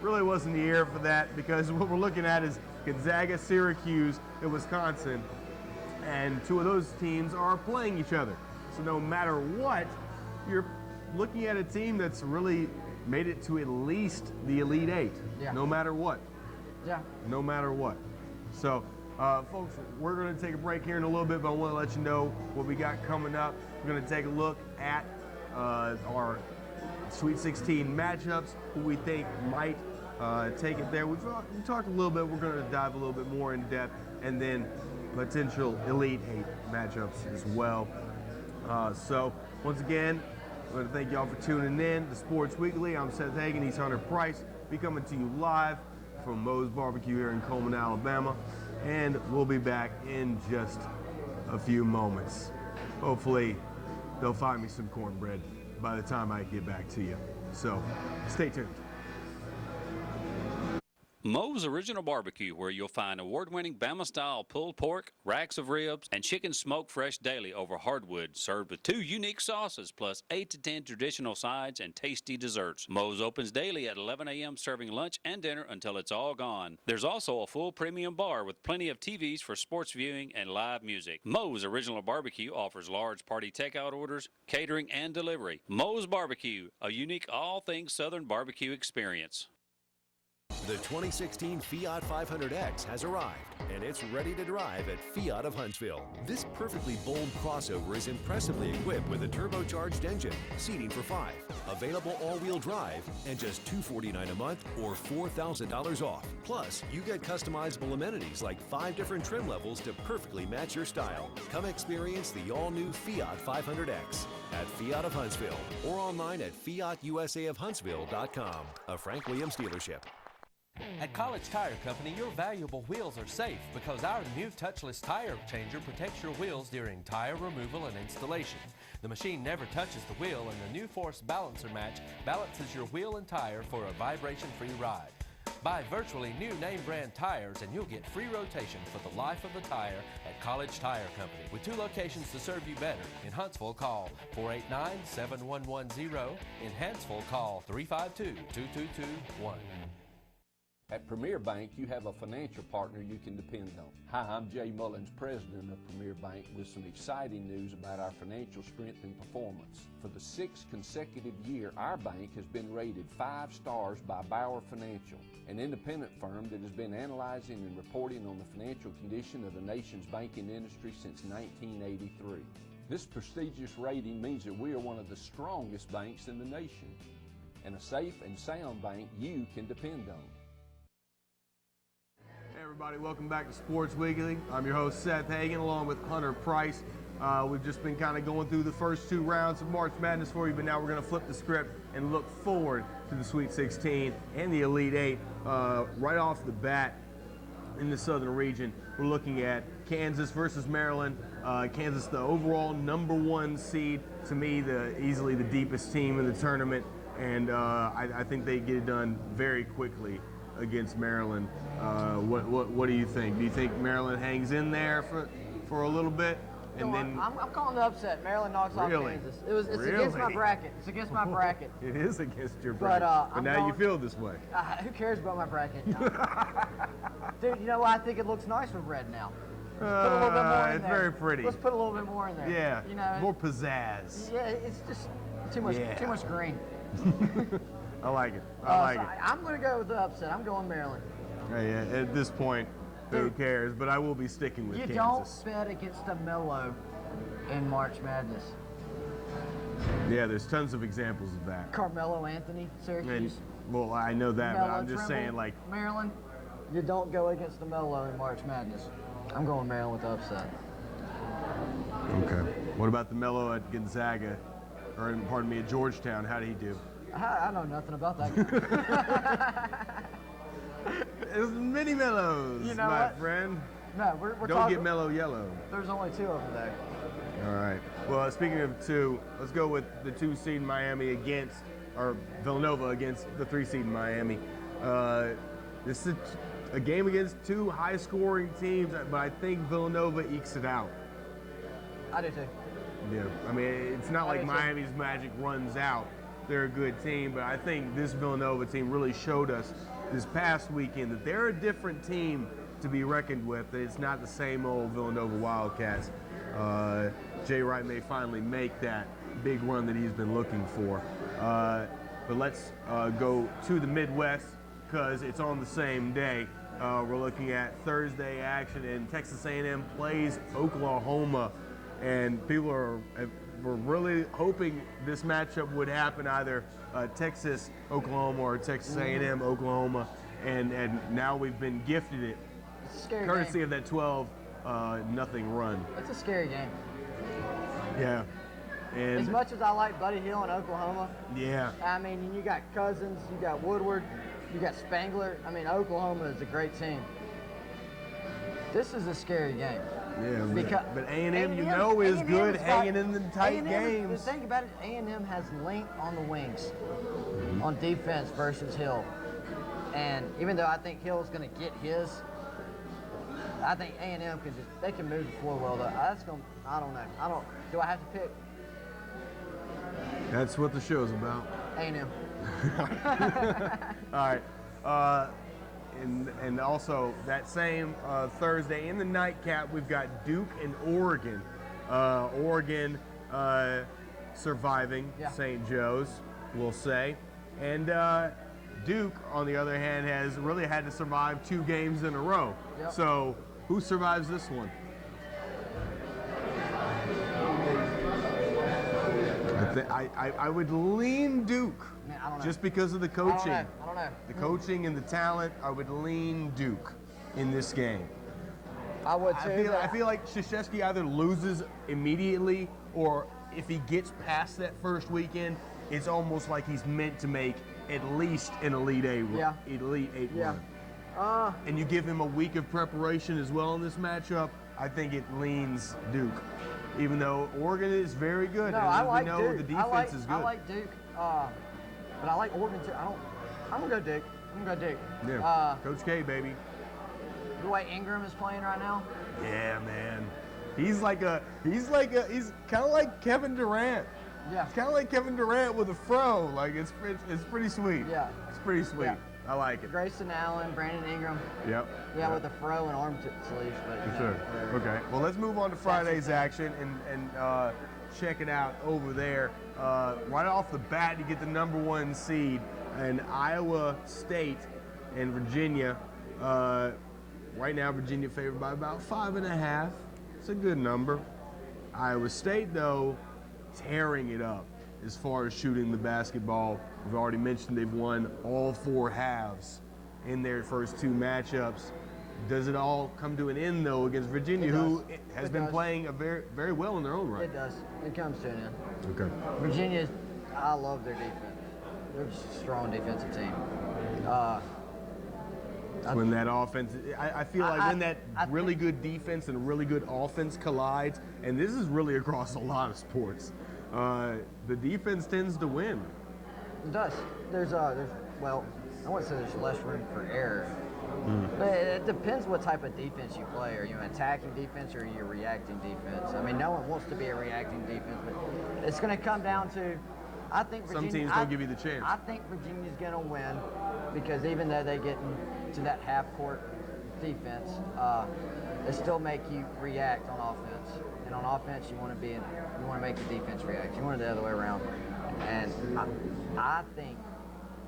really wasn't the year for that, because what we're looking at is Gonzaga, Syracuse, and Wisconsin, and two of those teams are playing each other. So no matter what, you're looking at a team that's really made it to at least the Elite Eight, no matter what. Yeah. No matter what. So, folks, we're going to take a break here in a little bit, but I want to let you know what we got coming up. We're going to take a look at our Sweet 16 matchups, who we think might take it there. We talked a little bit. We're going to dive a little bit more in depth, and then potential Elite Eight matchups as well. So, once again, I want to thank y'all for tuning in to Sports Weekly. I'm Seth Hagen. He's Hunter Price. Be coming to you live from Moe's Barbecue here in Coleman, Alabama. And we'll be back in just a few moments. Hopefully, they'll find me some cornbread by the time I get back to you. So, stay tuned. Moe's Original Barbecue, where you'll find award-winning Bama-style pulled pork, racks of ribs, and chicken smoked fresh daily over hardwood, served with 2 unique sauces, plus 8 to 10 traditional sides and tasty desserts. Moe's opens daily at 11 a.m., serving lunch and dinner until it's all gone. There's also a full premium bar with plenty of TVs for sports viewing and live music. Moe's Original Barbecue offers large party takeout orders, catering, and delivery. Moe's Barbecue, a unique all things Southern barbecue experience. The 2016 Fiat 500X has arrived, and it's ready to drive at Fiat of Huntsville. This perfectly bold crossover is impressively equipped with a turbocharged engine, seating for 5, available all-wheel drive, and just $249 a month or $4,000 off. Plus, you get customizable amenities like 5 different trim levels to perfectly match your style. Come experience the all-new Fiat 500X at Fiat of Huntsville or online at fiatusaofhuntsville.com, a Frank Williams dealership. At College Tire Company, your valuable wheels are safe because our new touchless tire changer protects your wheels during tire removal and installation. The machine never touches the wheel, and the new Force Balancer Match balances your wheel and tire for a vibration-free ride. Buy virtually new name brand tires and you'll get free rotation for the life of the tire at College Tire Company. With 2 locations to serve you better. In Huntsville, call 489-7110. In Hansville, call 352-2221. At Premier Bank, you have a financial partner you can depend on. Hi, I'm Jay Mullins, president of Premier Bank, with some exciting news about our financial strength and performance. For the 6th consecutive year, our bank has been rated 5 stars by Bauer Financial, an independent firm that has been analyzing and reporting on the financial condition of the nation's banking industry since 1983. This prestigious rating means that we are one of the strongest banks in the nation, and a safe and sound bank you can depend on. Hey everybody, welcome back to Sports Weekly. I'm your host Seth Hagen, along with Hunter Price. We've just been kind of going through the first 2 rounds of March Madness for you, but now we're going to flip the script and look forward to the Sweet 16 and the Elite 8. Right off the bat in the Southern region, we're looking at Kansas versus Maryland. Kansas, the overall #1 seed, to me, easily the deepest team in the tournament, and I think they get it done very quickly. against Maryland. What do you think? Do you think Maryland hangs in there for a little bit? And then I'm calling the upset. Maryland knocks off Really? Kansas. It's Really? against my bracket. It's against my bracket. it is against your But, bracket. But I'm now you going- feel this way. Who cares about my bracket? Dude, you know what? I think it looks nice with red now. Let's put a little bit more in It's there. very pretty. Let's put a little bit more in there. Yeah, You know, more pizzazz. yeah, it's just too much green. I like it. I like So it. I'm going to go with the upset. I'm going Maryland. Yeah, at this point, who Dude, cares? But I will be sticking with You Kansas. don't bet against a Mellow in March Madness. Yeah, there's tons of examples of that. Carmelo Anthony, And, Syracuse. well, I know that, but Melo I'm just Trimble, saying, like, Maryland. You don't go against the Mellow in March Madness. I'm going Maryland with the upset. okay. What about the Mellow at Gonzaga, or pardon me, at Georgetown? How did he do? I know nothing about that guy. There's many Mellows, You know my what? friend. No, we're Don't talking. get Mellow Yellow. There's only two of them there. All right. Well, speaking of two, let's go with the 2 seed Miami against, or Villanova against the 3 seed Miami. This is a game against two high-scoring teams, but I think Villanova ekes it out. I do too. Yeah. I mean, it's not like do too. Miami's magic runs out. They're a good team, but I think this Villanova team really showed us this past weekend that they're a different team to be reckoned with. That it's not the same old Villanova Wildcats. Jay Wright may finally make that big run that he's been looking for. But let's go to the Midwest because it's on the same day. We're looking at Thursday action, and Texas A&M plays Oklahoma, and people were really hoping this matchup would happen, either Texas Oklahoma or Texas A&M Oklahoma, and now we've been gifted it It's a scary courtesy game. of that 12-0 run. It's a scary game. Yeah, As and much as I like Buddy Hill in Oklahoma, yeah, I mean, you got Cousins, you got Woodward, you got Spangler. I mean, Oklahoma is a great team. This is a scary game. yeah. Because But A&M, you know, is good hanging in the tight A&M, games. The thing about it, A&M has length on the wings on defense versus Hill. And even though I think Hill's going to get his, I think A&M they can move the floor well. Though I don't know. Do I have to pick That's what the show's about. A&M? All right. And also that same Thursday in the nightcap, we've got Duke and Oregon. Oregon surviving Yeah. St. Joe's, we'll say. And Duke, on the other hand, has really had to survive 2 games in a row. Yep. So who survives this one? I would lean Duke, Man, I don't know. just because of the coaching. I don't know. The coaching and the talent, I would lean Duke in this game. I would too. I feel like Krzyzewski either loses immediately, or if he gets past that first weekend, it's almost like he's meant to make at least an Elite 8 run. Yeah. Elite 8 Yeah. run. And you give him a week of preparation as well in this matchup, I think it leans Duke. Even though Oregon is very good, No, and I as like we know, Duke. the defense is good. I like Duke, but I like Oregon too. I'm gonna go Duke. I'm gonna go Duke. Yeah. Coach K, baby. The way Ingram is playing right now. Yeah, man. He's kind of like Kevin Durant. Yeah. It's kind of like Kevin Durant with a fro. Like it's pretty sweet. Yeah. It's pretty sweet. Yeah. I like it. Grayson Allen, Brandon Ingram. Yep. Yeah, with the fro and arm sleeves. But you know, Sure. whatever. Okay. Well, let's move on to Friday's action and check it out over there. Right off the bat, you get the #1 seed, and Iowa State and Virginia. Right now, Virginia favored by about 5.5. It's a good number. Iowa State, though, tearing it up as far as shooting the basketball. We've already mentioned they've won all 4 halves in their first 2 matchups. Does it all come to an end, though, against Virginia, It who does. has It been does. playing very, very well in their own right? It does. It comes to an end. Okay. Virginia, I love their defense. They're just a strong defensive team. When that offense, I feel like when that I really think- good defense and really good offense collides, and this is really across a lot of sports, the defense tends to win. It does. I wouldn't say there's less room for error. But it depends what type of defense you play. Are you an attacking defense or are you a reacting defense? I mean, no one wants to be a reacting defense, but it's going to come down to, I think Virginia, Some teams don't give you the chance. I think Virginia's going to win because even though they get into that half-court defense, they still make you react on offense. And on offense, you want to make the defense react. You want it the other way around. And I think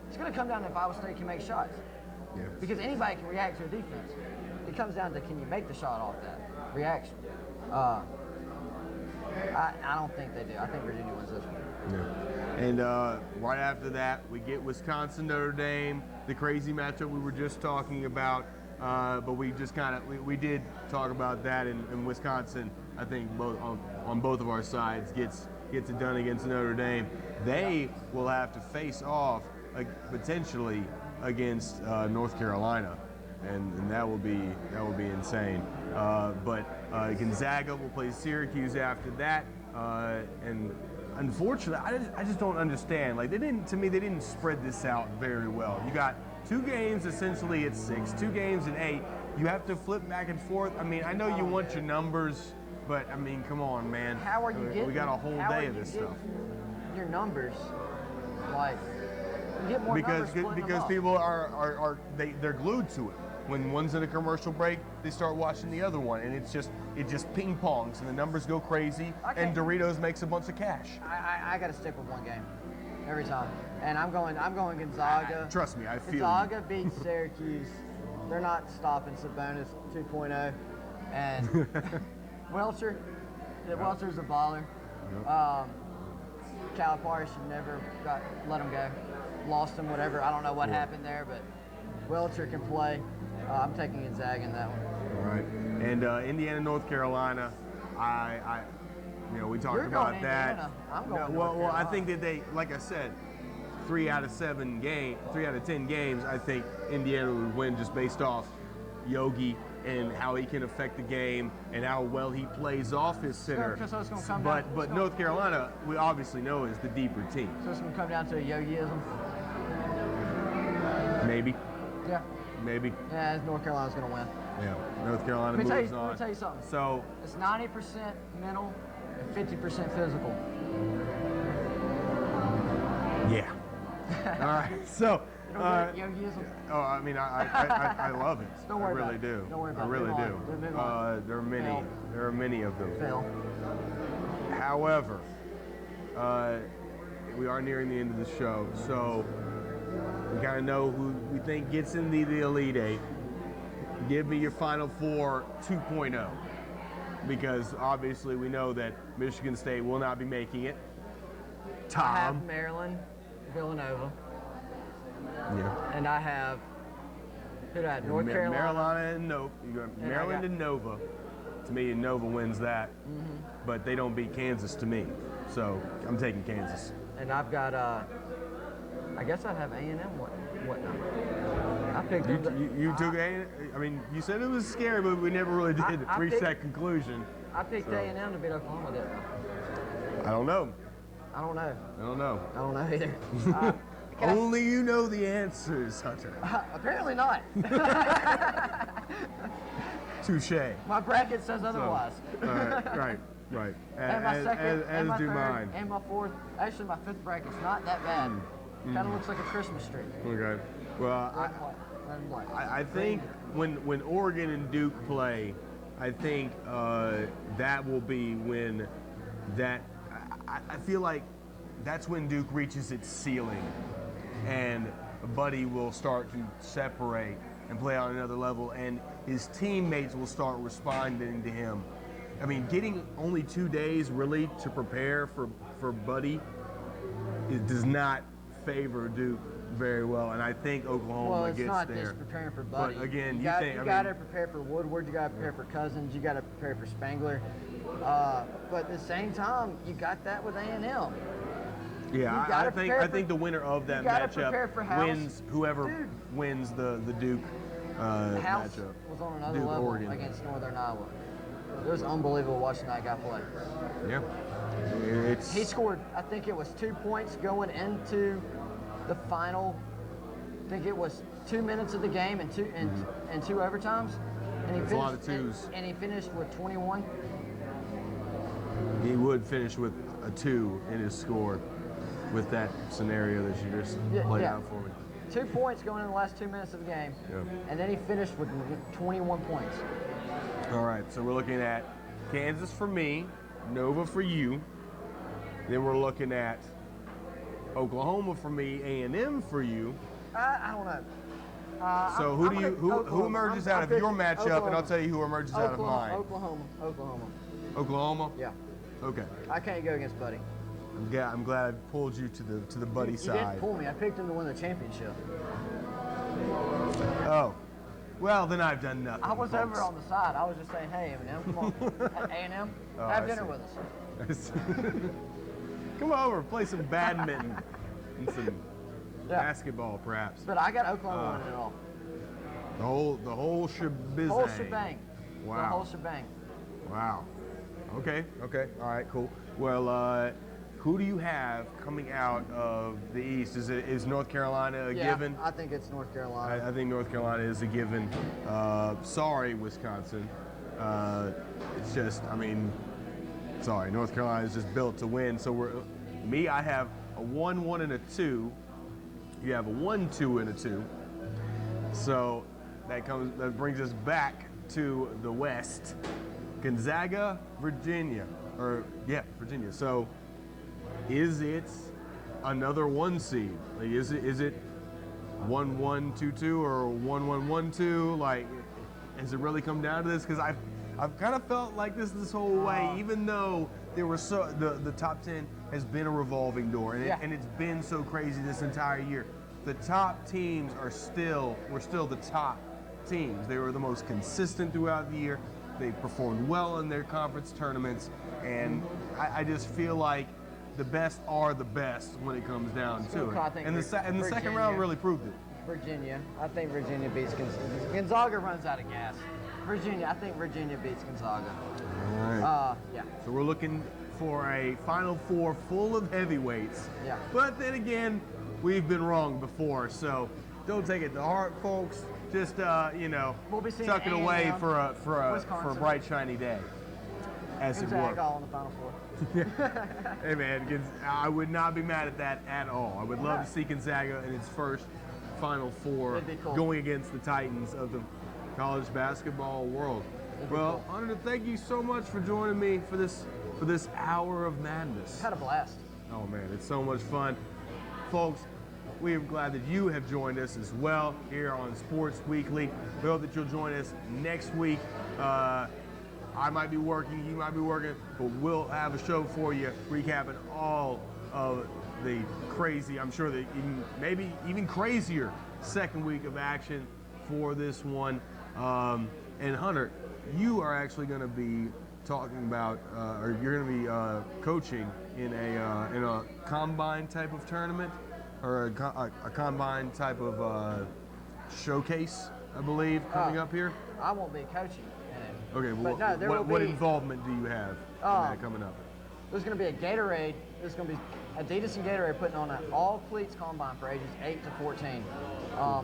it's going to come down to if Iowa State can make shots. Yeah. Because anybody can react to a defense. It comes down to can you make the shot off that reaction. I don't think they do. I think Virginia wins this one. Yeah. And right after that, we get Wisconsin, Notre Dame, the crazy matchup we were just talking about. But we just we did talk about that, and Wisconsin, I think, on both of our sides gets it done against Notre Dame. They will have to face off potentially against North Carolina, and that will be insane. But Gonzaga will play Syracuse after that, and unfortunately, I just don't understand. Like they didn't spread this out very well. You got 2 games essentially at 6, 2 games at 8. You have to flip back and forth. I mean, I know you want your numbers, but I mean, come on, man. How are you getting? We got a whole day of this stuff. Your numbers, like you get more numbers because people are they're glued to it. When one's in a commercial break, they start watching the other one, and it just ping pongs, and the numbers go crazy, and Doritos makes a bunch of cash. I got to stick with one game every time, and I'm going Gonzaga. Trust me, I feel Gonzaga beats Syracuse. They're not stopping Sabonis 2.0, and Welcher. Welcher's a baller. Calipari should never let him go. Lost him, whatever. I don't know what happened there, but Welcher can play. I'm taking Gonzaga in that one. All right. And Indiana, North Carolina, we talked about that. Indiana. I'm going well, North Carolina. I think that they, like I said, 3 out of 10 games, I think Indiana would win just based off Yogi and how he can affect the game and how well he plays off his center. So it's gonna come but North Carolina, we obviously know, is the deeper team. So it's going to come down to a Yogiism? Maybe. Yeah. Maybe. Yeah, North Carolina's going to win. Yeah. North Carolina Let moves me on. tell you something. So it's 90% mental and 50% physical. yeah. All right. So. Yogiism? Oh, I mean, I love it. Don't worry I really about do. it. Don't worry about I it. really Move do. on. Move on. There are many of them. Phil. However, we are nearing the end of the show, so we kind of know who we think gets in the Elite Eight. Give me your Final Four 2.0, because obviously we know that Michigan State will not be making it. Tom. I have Maryland, Villanova. Yeah. And I have, who do I have? North Carolina. Maryland and Nova. To me, Nova wins that, but they don't beat Kansas to me. So I'm taking Kansas. And I've got, I guess I'd have A&M. What number? I picked You took A&M. I mean, you said it was scary, but we never really did reach that conclusion. I picked A&M to beat Oklahoma, didn't I? I don't know. I don't know. I don't know. I don't know either. Only you know the answers, Hunter. Apparently not. Touche. My bracket says otherwise. Right. And my second, and my do third, mine. and my fourth. Actually, my fifth bracket's not that bad. Kind of looks like a Christmas tree. Okay. Well, Red and white. I think when Oregon and Duke play, I think that will be when that. I feel like that's when Duke reaches its ceiling, and Buddy will start to separate and play on another level, and his teammates will start responding to him. I mean, getting only 2 days really to prepare for Buddy, it does not favor Duke very well, and I think Oklahoma gets there. Well, it's not just preparing for Buddy. But again, you got to prepare for Woodward, you got to prepare for Cousins, you got to prepare for Spangler. But at the same time, you got that with A&M. Yeah, I think the winner of that matchup wins whoever wins the Duke House matchup. was on another Duke, level Oregon. against Northern Iowa. It was unbelievable watching that guy play. Yeah. He scored, I think it was 2 points going into the final I think it was 2 minutes of the game and two overtimes. And he That's a lot of twos. And he finished with 21. He would finish with a 2 in his score with that scenario that you just laid out for me. 2 points going in the last 2 minutes of the game. Yeah. And then he finished with 21 points. All right, so we're looking at Kansas for me, Nova for you. Then we're looking at Oklahoma for me, A&M for you. I don't know. So who emerges out of your matchup, and I'll tell you who emerges out of mine. Oklahoma? Yeah. Okay. I can't go against Buddy. I'm glad I pulled you to the buddy You side. didn't pull me. I picked him to win the championship. Oh. Well, then I've done nothing. I was folks. over on the side. I was just saying, hey, Eminem, come on. A&M, have dinner with us. Come over, play some badminton and some basketball, perhaps. But I got Oklahoma winning it all. The whole shebang. Whole shebang. Wow. The whole shebang. Wow. Okay. All right, cool. Well, who do you have coming out of the East? Is North Carolina a given? I think it's North Carolina. I think North Carolina is a given. Sorry, Wisconsin. It's just, sorry, North Carolina is just built to win. So I have a 1-1 and a 2. You have a 1-2 and a 2. So that brings us back to the West. Gonzaga, Virginia. Virginia. So is it another 1 seed? Like, is it 1-1-2-2 or 1-1-1-2? Like, has it really come down to this? Because I've kind of felt like this whole way, even though there were the top 10 has been a revolving door, and it's been so crazy this entire year. The top teams were still the top teams. They were the most consistent throughout the year. They performed well in their conference tournaments, and I just feel like the best are the best when it comes down to it. And the second round really proved it. Virginia. I think Virginia beats Gonzaga. Gonzaga runs out of gas. I think Virginia beats Gonzaga. All right. Yeah. So we're looking for a Final Four full of heavyweights. Yeah. But then again, we've been wrong before, so don't take it to heart, folks. Just we'll be seeing tuck it away A&M, for a bright shiny day, as it Gonzaga were. all in the Final Four. Hey man, I would not be mad at that at all. I would love to see Gonzaga in its first Final Four going against the Titans of the college basketball world. Well, Hunter, thank you so much for joining me for this hour of madness. Had a blast. Oh man, it's so much fun. Folks, we are glad that you have joined us as well here on Sports Weekly. We hope that you'll join us next week. I might be working, you might be working, but we'll have a show for you recapping all of the crazy, I'm sure that maybe even crazier second week of action for this one. And Hunter, you are actually going to be talking about, or you're going to be coaching in a combine type of tournament, or a combine type of showcase, I believe, coming up here. I won't be coaching. Okay, well, what involvement do you have in that coming up? There's going to be a Gatorade. There's going to be Adidas and Gatorade putting on an all-cleats combine for ages 8 to 14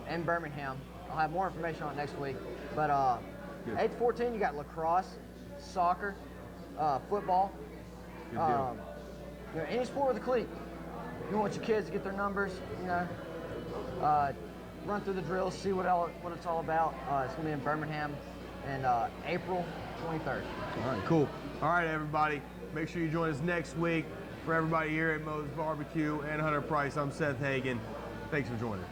in Birmingham. I'll have more information on it next week. But 8 to 14, you got lacrosse, soccer, football. Good deal. Any sport with a cleat. You want your kids to get their numbers, run through the drills, see what it's all about. It's going to be in Birmingham in April 23rd. All right, cool. All right, everybody. Make sure you join us next week. For everybody here at Moe's Barbecue and Hunter Price, I'm Seth Hagen. Thanks for joining.